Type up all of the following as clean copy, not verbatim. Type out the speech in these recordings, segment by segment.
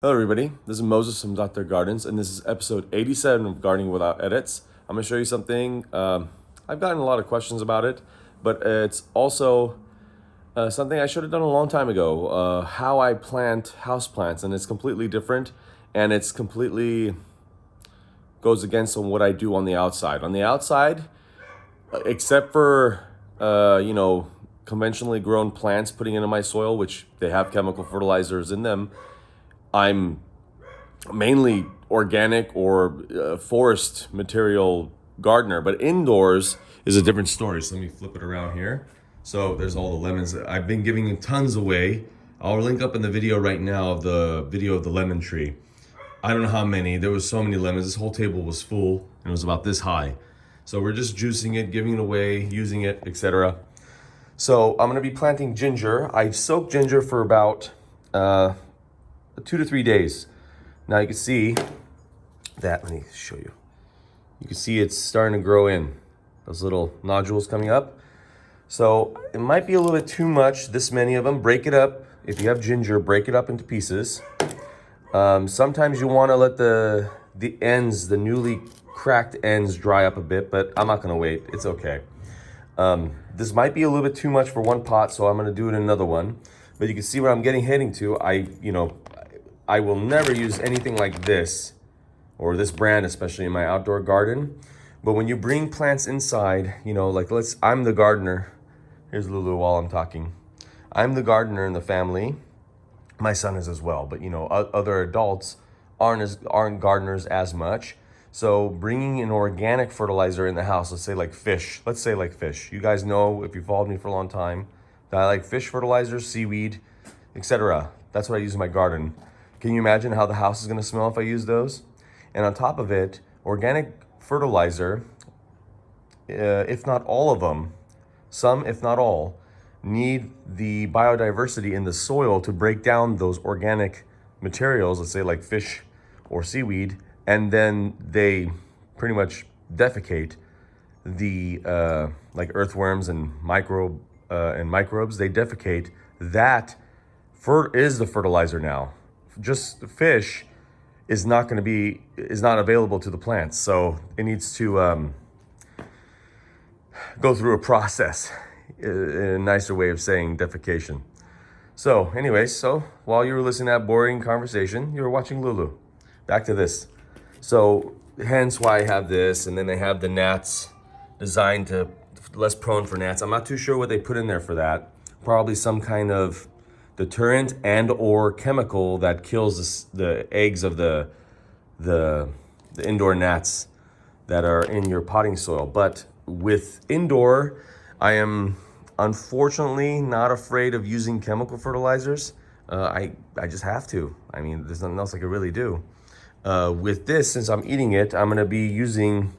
Hello everybody, this is Moses from Zaatar Gardens, and this is episode 87 of Gardening Without Edits. I'm going to show you something. I've gotten a lot of questions about it, but it's also something I should have done a long time ago. How I plant houseplants, and it's completely different, and it's completely goes against on what I do on the outside. On the outside, except for conventionally grown plants putting into my soil, which they have chemical fertilizers in them, I'm mainly organic or forest material gardener, but indoors is a different story. So let me flip it around here. So there's all the lemons. I've been giving tons away. I'll link up in the video right now of the video of the lemon tree. I don't know how many. There was so many lemons. This whole table was full and it was about this high. So we're just juicing it, giving it away, using it, etc. So I'm gonna be planting ginger. I soaked ginger for about 2 to 3 days. Now you can see that, let me show you. You can see it's starting to grow in. Those little nodules coming up. So it might be a little bit too much, this many of them. Break it up. If you have ginger, break it up into pieces. Sometimes you wanna let the ends, the newly cracked ends dry up a bit, but I'm not gonna wait, it's okay. This might be a little bit too much for one pot, so I'm gonna do it in another one. But you can see where I'm heading to. I will never use anything like this, or this brand, especially in my outdoor garden. But when you bring plants inside, I'm the gardener. Here's Lulu while I'm talking. I'm the gardener in the family. My son is as well, but other adults aren't gardeners as much. So bringing an organic fertilizer in the house, let's say like fish. You guys know, if you followed me for a long time, that I like fish fertilizers, seaweed, etc. That's what I use in my garden. Can you imagine how the house is gonna smell if I use those? And on top of it, organic fertilizer, if not all of them, some, if not all, need the biodiversity in the soil to break down those organic materials, let's say like fish or seaweed, and then they pretty much defecate the, like earthworms and microbes, they defecate. That is the fertilizer now. Just fish is not available to the plants, so it needs to go through a process, a nicer way of saying defecation. So anyways, while you were listening to that boring conversation, you were watching Lulu. Back to this. So hence why I have this, and then they have the gnats designed to less prone for gnats. I'm not too sure what they put in there for that. Probably some kind of deterrent and or chemical that kills the eggs of the indoor gnats that are in your potting soil. But with indoor, I am unfortunately not afraid of using chemical fertilizers. I just have to. I mean, there's nothing else I could really do. With this, since I'm eating it, I'm gonna be using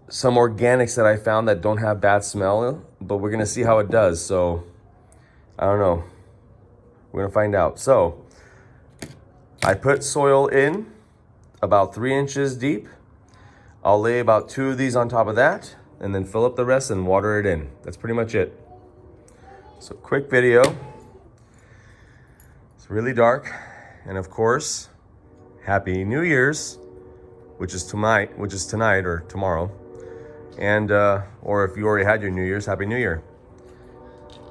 some organics that I found that don't have bad smell, but we're gonna see how it does. So I don't know. We're gonna find out. So I put soil in about 3 inches deep. I'll lay about 2 of these on top of that and then fill up the rest and water it in. That's pretty much it. So quick video. It's really dark. And of course, Happy New Year's, which is tonight or tomorrow. And, or if you already had your New Year's, Happy New Year.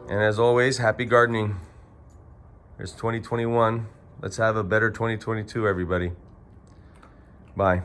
And as always, happy gardening. There's 2021. Let's have a better 2022, everybody. Bye.